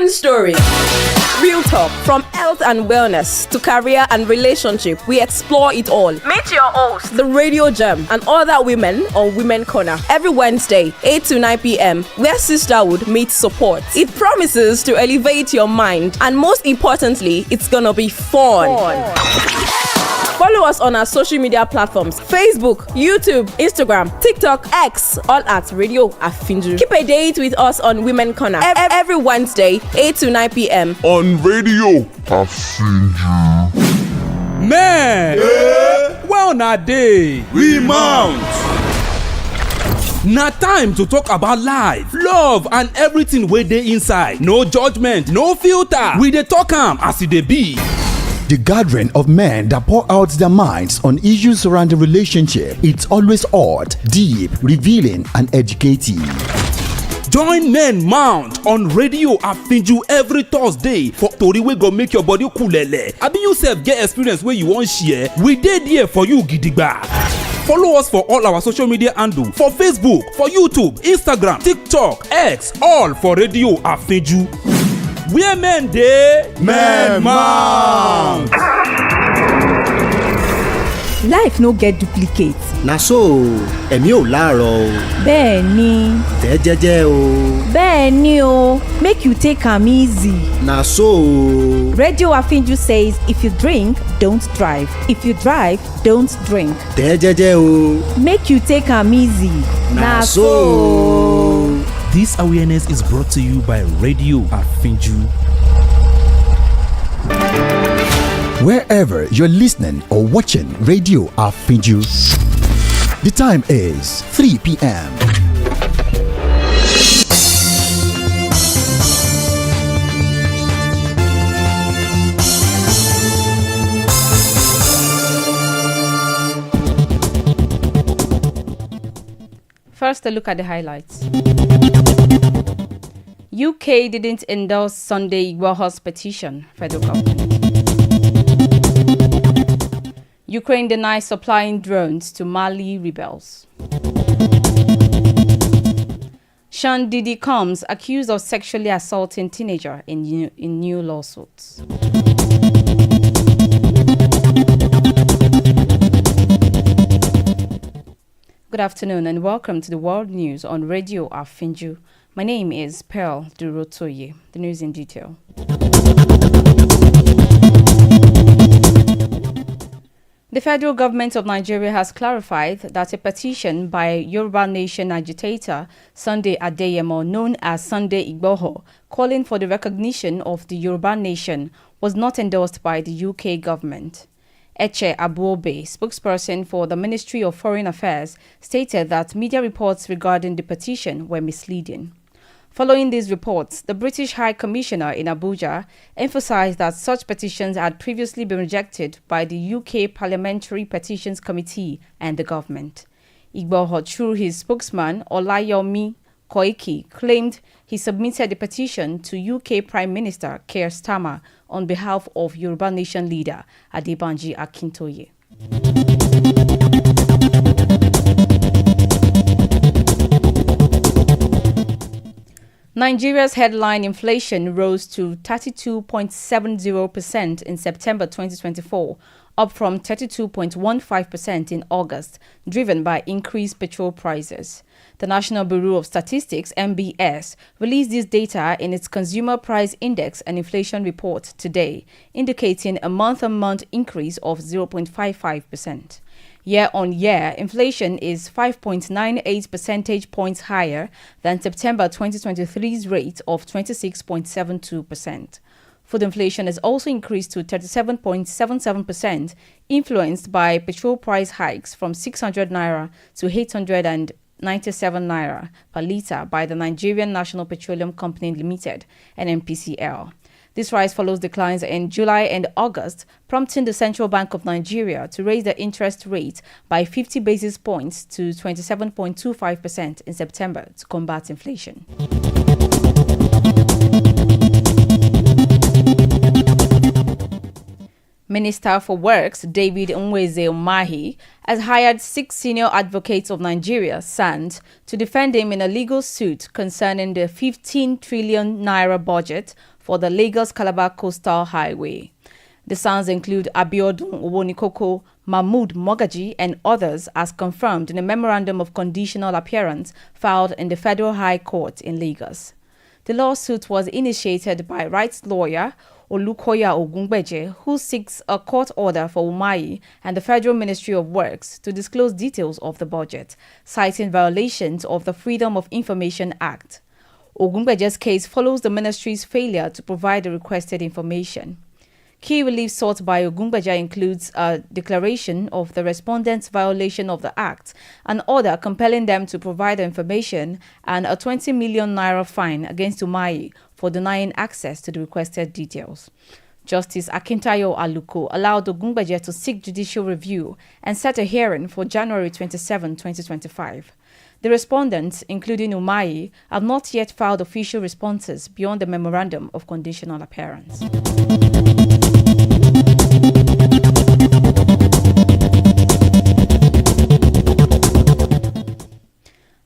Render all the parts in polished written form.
True story. Real talk. From health and wellness to career and relationship, we explore it all. Meet your host, the Radio Gem, and other women on Women Corner. Every Wednesday, 8 to 9 p.m., where sisterhood meets support. It promises to elevate your mind, and most importantly, it's gonna be fun. Follow us on our social media platforms: Facebook, YouTube, Instagram, TikTok, X, all at Radio Afinju. Keep a date with us on Women Corner every Wednesday, 8 to 9 p.m. on Radio Afinju. Man, well na day We mount. na time to talk about life, love and everything wey dey inside. No judgment, no filter. We dey talk am as e dey be. The gathering of men that pour out their minds on issues surrounding relationship. It's always odd, deep, revealing, and educative. Join Men Mount on Radio Afinju every Thursday for tori wey go make your body kulele. Abi you sef get experience wey you wan share? We dey there for you gidigba. Follow us for all our social media handle for Facebook, for YouTube, Instagram, TikTok, X, all for Radio Afinju. Where men dey, Men mount. Life no get duplicate. na so ẹ̀mí ò láàárọ̀ o. bẹ́ẹ̀ ni. tẹ́ jẹ́jẹ́ o. bẹ́ẹ̀ ni o. make you take am easy. na so o. Radio Afinju says if you drink, don't drive. If you drive, don't drink. tẹ́ jẹ́jẹ́ o. Make you take am easy. na so o. This awareness is brought to you by Radio Afinju. Wherever you're listening or watching Radio Afinju, the time is 3 p.m. First, a look at the highlights. UK didn't endorse Sunday Igboho's petition, federal government. Ukraine denies supplying drones to Mali rebels. Sean Diddy Combs accused of sexually assaulting teenager in new lawsuits. Good afternoon and welcome to the World News on Radio Afinju. My name is Pearl Durotoye. The news in detail. The federal government of Nigeria has clarified that a petition by Yoruba Nation agitator Sunday Adeyemo, known as Sunday Igboho, calling for the recognition of the Yoruba Nation was not endorsed by the UK government. Eche Abuobe, spokesperson for the Ministry of Foreign Affairs, stated that media reports regarding the petition were misleading. Following these reports, the British High Commissioner in Abuja emphasized that such petitions had previously been rejected by the UK Parliamentary Petitions Committee and the government. Igboho, through his spokesman Olayomi Koiki, claimed he submitted the petition to UK Prime Minister Keir Starmer on behalf of Yoruba Nation leader Adebanji Akintoye. Nigeria's headline inflation rose to 32.70% in September 2024, up from 32.15% in August, driven by increased petrol prices. The National Bureau of Statistics, NBS, released this data in its Consumer Price Index and Inflation Report today, indicating a month-on-month increase of 0.55%. Year-on-year, inflation is 5.98 percentage points higher than September 2023's rate of 26.72%. Food inflation has also increased to 37.77%, influenced by petrol price hikes from 600 naira to 897 naira per litre by the Nigerian National Petroleum Company Limited, NNPCL. This rise follows declines in July and August, prompting the Central Bank of Nigeria to raise the interest rate by 50 basis points to 27.25% in September to combat inflation. Minister for Works David Nweze Umahi has hired 6 senior advocates of Nigeria, SANS, to defend him in a legal suit concerning the 15 trillion naira budget for the Lagos-Calabar Coastal Highway. The sons include Abiodun Owonikoko, Mahmood Mogaji, and others, as confirmed in a memorandum of conditional appearance filed in the Federal High Court in Lagos. The lawsuit was initiated by rights lawyer Olukoya Ogungbeje, who seeks a court order for Umahi and the Federal Ministry of Works to disclose details of the budget, citing violations of the Freedom of Information Act. Ogungbeje's case follows the ministry's failure to provide the requested information. Key relief sought by Ogungbeja includes a declaration of the respondent's violation of the Act, an order compelling them to provide the information, and a 20 million naira fine against Umahi for denying access to the requested details. Justice Akintayo Aluko allowed Ogungbeja to seek judicial review and set a hearing for January 27, 2025. The respondents, including Umahi, have not yet filed official responses beyond the memorandum of conditional appearance.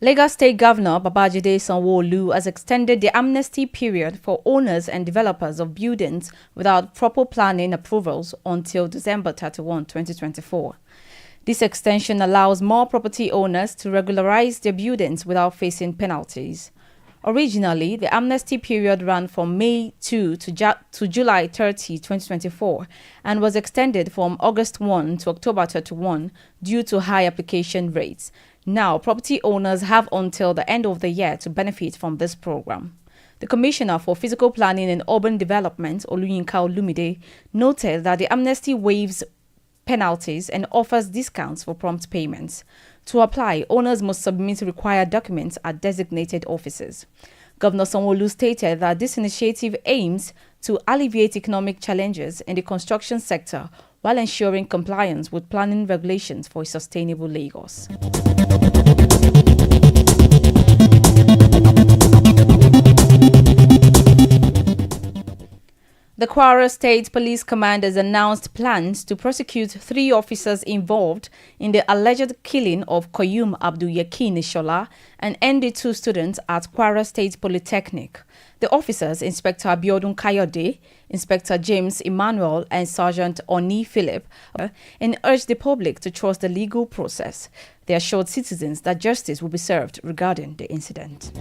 Lagos State Governor Babajide Sanwo-Olu has extended the amnesty period for owners and developers of buildings without proper planning approvals until December 31, 2024. This extension allows more property owners to regularize their buildings without facing penalties. Originally, the amnesty period ran from May 2 to July 30, 2024, and was extended from August 1 to October 31 due to high application rates. Now, property owners have until the end of the year to benefit from this program. The Commissioner for Physical Planning and Urban Development, Oluyinka Olumide, noted that the amnesty waives penalties and offers discounts for prompt payments. To apply, owners must submit required documents at designated offices. Governor Sanwo-Olu stated that this initiative aims to alleviate economic challenges in the construction sector while ensuring compliance with planning regulations for a sustainable Lagos. The Kwara State Police Command has announced plans to prosecute 3 officers involved in the alleged killing of Koyum Abdul Yakin Ishola and ND2 students at Kwara State Polytechnic. The officers, Inspector Abiodun Kayode, Inspector James Emmanuel, and Sergeant Oni Philip, and urged the public to trust the legal process. They assured citizens that justice will be served regarding the incident.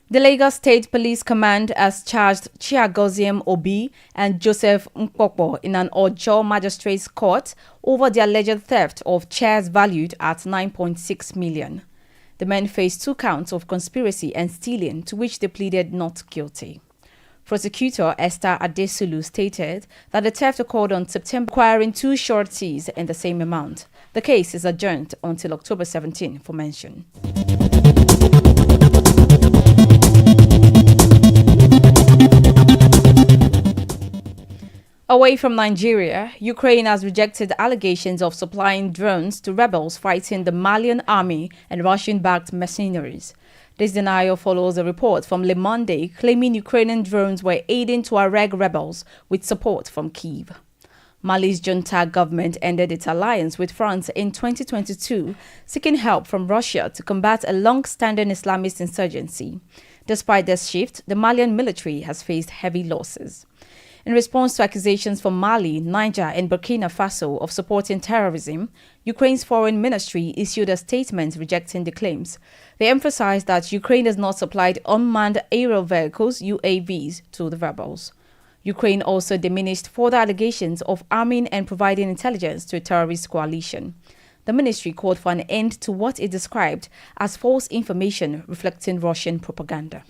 The Lagos State Police Command has charged Chiagoziem Obi and Joseph Mkpokpo in an Ojo Magistrates Court over the alleged theft of chairs valued at 9.6 million. The men faced 2 counts of conspiracy and stealing, to which they pleaded not guilty. Prosecutor Esther Adesulu stated that the theft occurred on September, requiring 2 sureties in the same amount. The case is adjourned until October 17 for mention. Away from Nigeria, Ukraine has rejected allegations of supplying drones to rebels fighting the Malian army and Russian-backed mercenaries. This denial follows a report from Le Monde claiming Ukrainian drones were aiding Tuareg rebels with support from Kyiv. Mali's junta government ended its alliance with France in 2022, seeking help from Russia to combat a long-standing Islamist insurgency. Despite this shift, the Malian military has faced heavy losses. In response to accusations from Mali, Niger, and Burkina Faso of supporting terrorism, Ukraine's foreign ministry issued a statement rejecting the claims. They emphasized that Ukraine has not supplied unmanned aerial vehicles, UAVs, to the rebels. Ukraine also diminished further allegations of arming and providing intelligence to a terrorist coalition. The ministry called for an end to what it described as false information reflecting Russian propaganda.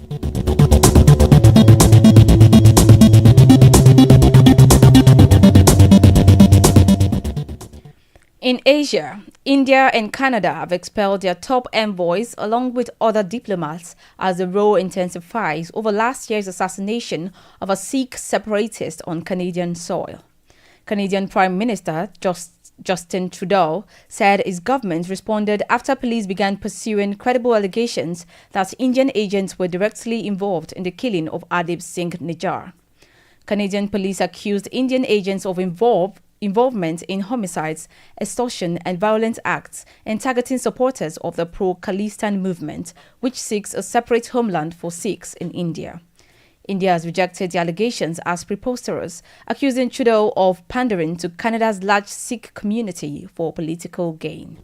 In Asia, India and Canada have expelled their top envoys along with other diplomats as the row intensifies over last year's assassination of a Sikh separatist on Canadian soil. Canadian Prime Minister Justin Trudeau said his government responded after police began pursuing credible allegations that Indian agents were directly involved in the killing of Adib Singh Nijjar. Canadian police accused Indian agents of involvement in homicides, extortion, and violent acts, and targeting supporters of the pro-Khalistan movement, which seeks a separate homeland for Sikhs in India. India has rejected the allegations as preposterous, accusing Trudeau of pandering to Canada's large Sikh community for political gain.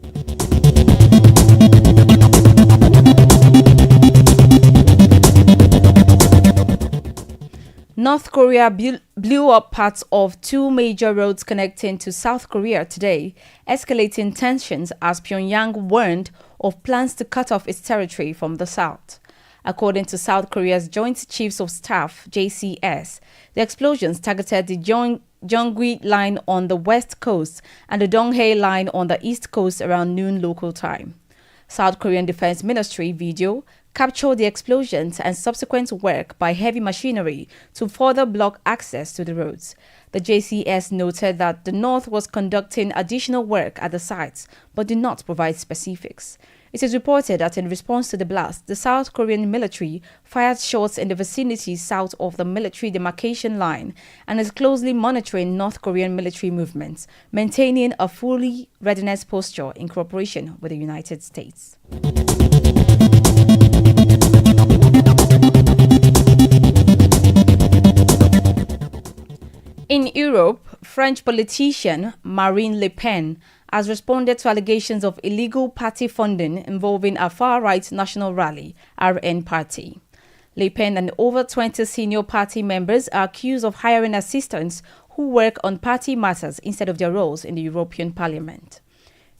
North Korea blew up parts of two major roads connecting to South Korea today, escalating tensions as Pyongyang warned of plans to cut off its territory from the south. According to South Korea's Joint Chiefs of Staff, JCS, the explosions targeted the Gyeonggi Line on the west coast and the Donghae Line on the east coast around noon local time. South Korean Defense Ministry video captured the explosions and subsequent work by heavy machinery to further block access to the roads. The JCS noted that the North was conducting additional work at the sites, but did not provide specifics. It is reported that in response to the blast, the South Korean military fired shots in the vicinity south of the military demarcation line and is closely monitoring North Korean military movements, maintaining a fully readiness posture in cooperation with the United States. In Europe, French politician Marine Le Pen has responded to allegations of illegal party funding involving a far-right national rally, RN party. Le Pen and over 20 senior party members are accused of hiring assistants who work on party matters instead of their roles in the European Parliament.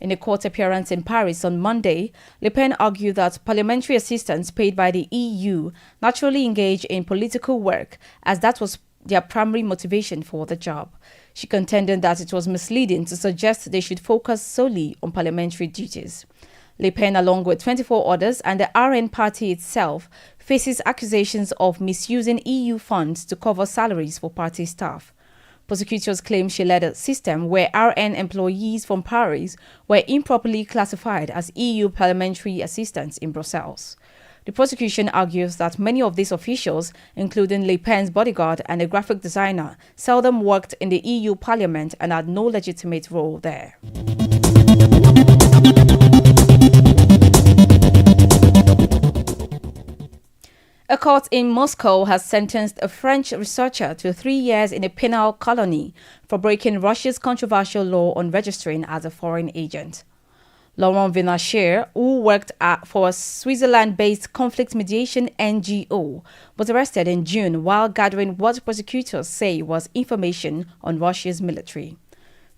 In a court appearance in Paris on Monday, Le Pen argued that parliamentary assistants paid by the EU naturally engage in political work, as that was their primary motivation for the job. She contended that it was misleading to suggest they should focus solely on parliamentary duties. Le Pen, along with 24 others and the RN party itself, faces accusations of misusing EU funds to cover salaries for party staff. Prosecutors claim she led a system where RN employees from Paris were improperly classified as EU parliamentary assistants in Brussels. The prosecution argues that many of these officials, including Le Pen's bodyguard and a graphic designer, seldom worked in the EU Parliament and had no legitimate role there. A court in Moscow has sentenced a French researcher to 3 years in a penal colony for breaking Russia's controversial law on registering as a foreign agent. Laurent Vinacher, who worked for a Switzerland-based conflict mediation NGO, was arrested in June while gathering what prosecutors say was information on Russia's military.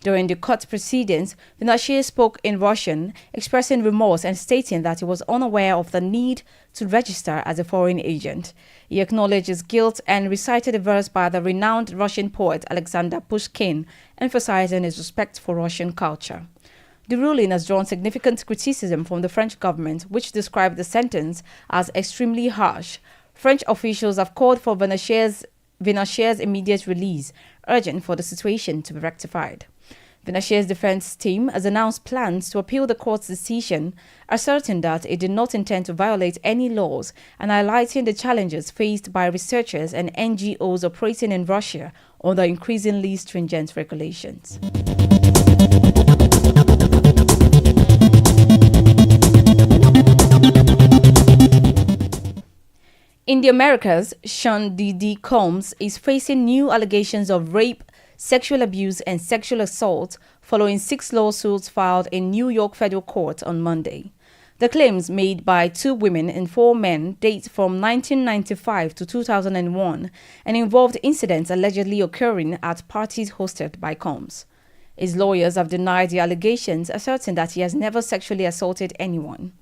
During the court proceedings, Vinacher spoke in Russian, expressing remorse and stating that he was unaware of the need to register as a foreign agent. He acknowledged his guilt and recited a verse by the renowned Russian poet Alexander Pushkin, emphasizing his respect for Russian culture. The ruling has drawn significant criticism from the French government, which described the sentence as extremely harsh. French officials have called for Vinacher's immediate release, urging for the situation to be rectified. Vinacher's defense team has announced plans to appeal the court's decision, asserting that it did not intend to violate any laws and highlighting the challenges faced by researchers and NGOs operating in Russia under increasingly stringent regulations. In the Americas, Sean Diddy Combs is facing new allegations of rape, sexual abuse, and sexual assault following 6 lawsuits filed in New York federal court on Monday. The claims made by 2 women and 4 men date from 1995 to 2001 and involved incidents allegedly occurring at parties hosted by Combs. His lawyers have denied the allegations, asserting that he has never sexually assaulted anyone.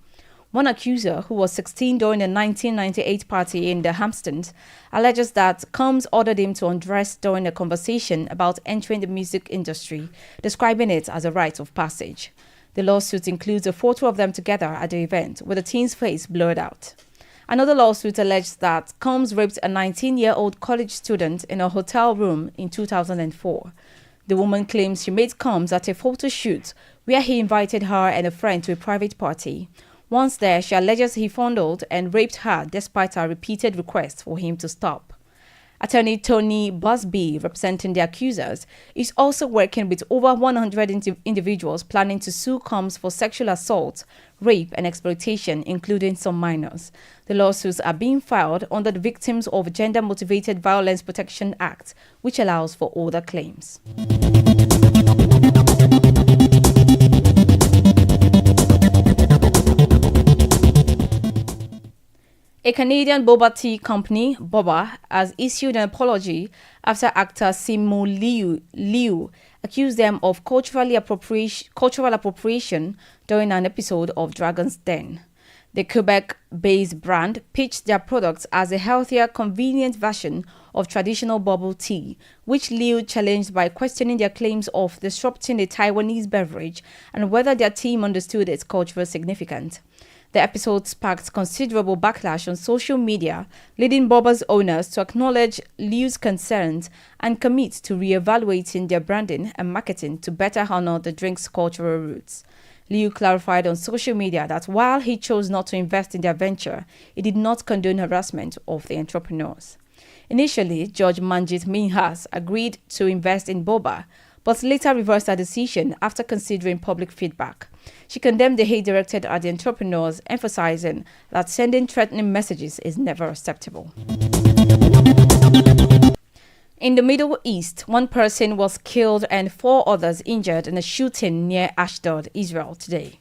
One accuser, who was 16 during the 1998 party in the Hamptons, alleges that Combs ordered him to undress during a conversation about entering the music industry, describing it as a rite of passage. The lawsuit includes a photo of them together at the event, with the teen's face blurred out. Another lawsuit alleged that Combs raped a 19-year-old college student in a hotel room in 2004. The woman claims she met Combs at a photo shoot where he invited her and a friend to a private party. Once there, she alleges he fondled and raped her despite her repeated requests for him to stop. Attorney Tony Busby, representing the accusers, is also working with over 100 individuals planning to sue Combs for sexual assault, rape, and exploitation, including some minors. The lawsuits are being filed under the Victims of Gender-Motivated Violence Protection Act, which allows for older claims. A Canadian boba tea company, Boba, has issued an apology after actor Simu Liu accused them of cultural appropriation during an episode of Dragon's Den. The Quebec-based brand pitched their products as a healthier, convenient version of traditional bubble tea, which Liu challenged by questioning their claims of disrupting a Taiwanese beverage and whether their team understood its cultural significance. The episode sparked considerable backlash on social media, leading Boba's owners to acknowledge Liu's concerns and commit to re-evaluating their branding and marketing to better honor the drink's cultural roots. Liu clarified on social media that while he chose not to invest in their venture, he did not condone harassment of the entrepreneurs. Initially, Judge Manjit Minhas agreed to invest in Boba, but later reversed her decision after considering public feedback. She condemned the hate directed at the entrepreneurs, emphasizing that sending threatening messages is never acceptable. In the Middle East, one person was killed and 4 others injured in a shooting near Ashdod, Israel today.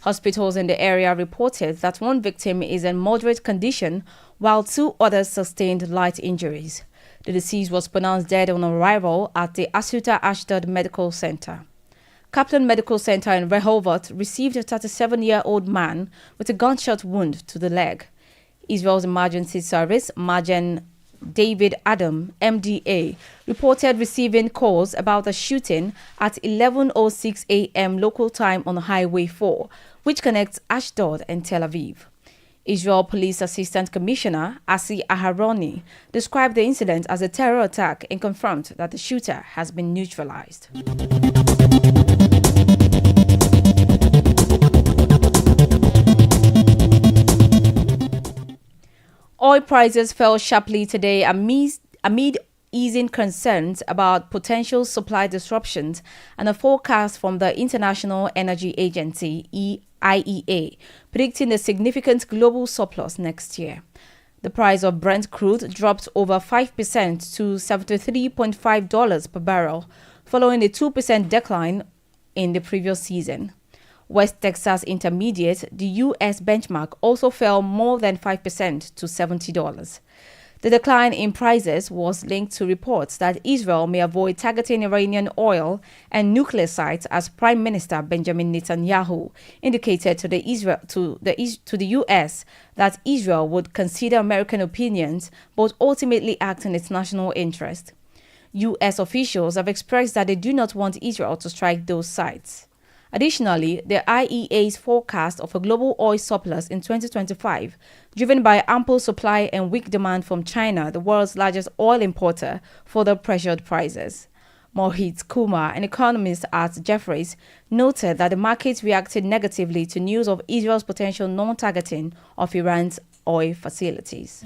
Hospitals in the area reported that one victim is in moderate condition, while 2 others sustained light injuries. The deceased was pronounced dead on arrival at the Asuta Ashdod Medical Center. Kaplan Medical Center in Rehovot received a 37-year-old man with a gunshot wound to the leg. Israel's emergency service, Magen David Adam, MDA, reported receiving calls about a shooting at 11:06 a.m. local time on Highway 4, which connects Ashdod and Tel Aviv. Israel Police Assistant Commissioner Asi Aharoni described the incident as a terror attack and confirmed that the shooter has been neutralized. Oil prices fell sharply today amid easing concerns about potential supply disruptions and a forecast from the International Energy Agency, IEA, predicting a significant global surplus next year. The price of Brent crude dropped over 5% to $73.5 per barrel, following a 2% decline in the previous season. West Texas Intermediate, the U.S. benchmark, also fell more than 5% to $70. The decline in prices was linked to reports that Israel may avoid targeting Iranian oil and nuclear sites, as Prime Minister Benjamin Netanyahu indicated to the U.S. that Israel would consider American opinions but ultimately act in its national interest. U.S. officials have expressed that they do not want Israel to strike those sites. Additionally, the IEA's forecast of a global oil surplus in 2025, driven by ample supply and weak demand from China, the world's largest oil importer, further pressured prices. Mohit Kumar, an economist at Jefferies, noted that the markets reacted negatively to news of Israel's potential non-targeting of Iran's oil facilities.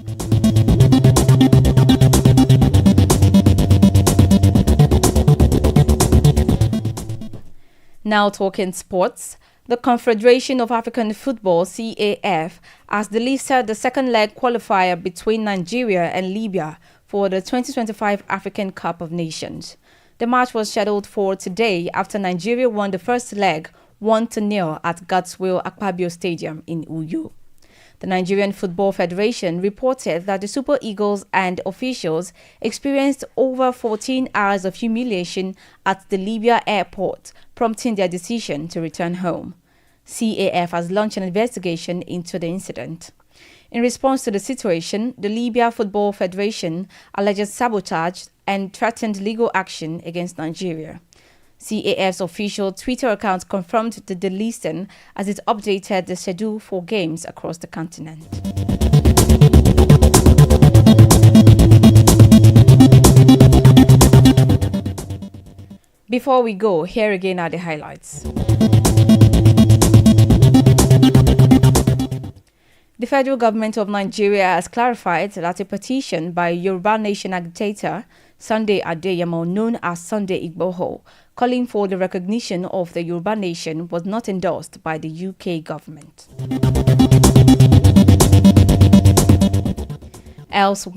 Now talking sports, the Confederation of African Football, CAF, has delisted the second leg qualifier between Nigeria and Libya for the 2025 African Cup of Nations. The match was scheduled for today after Nigeria won the first leg 1-0 at Godswill Akpabio Stadium in Uyo. The Nigerian Football Federation reported that the Super Eagles and officials experienced over 14 hours of humiliation at the Libya airport, prompting their decision to return home. CAF has launched an investigation into the incident. In response to the situation, the Libya Football Federation alleged sabotage and threatened legal action against Nigeria. CAF's official Twitter account confirmed the delisting as it updated the schedule for games across the continent. Before we go, here again are the highlights. The federal government of Nigeria has clarified that a petition by Yoruba Nation agitator Sunday Adeyemo, known as Sunday Igboho, calling for the recognition of the Yoruba Nation was not endorsed by the UK government. Elsewhere,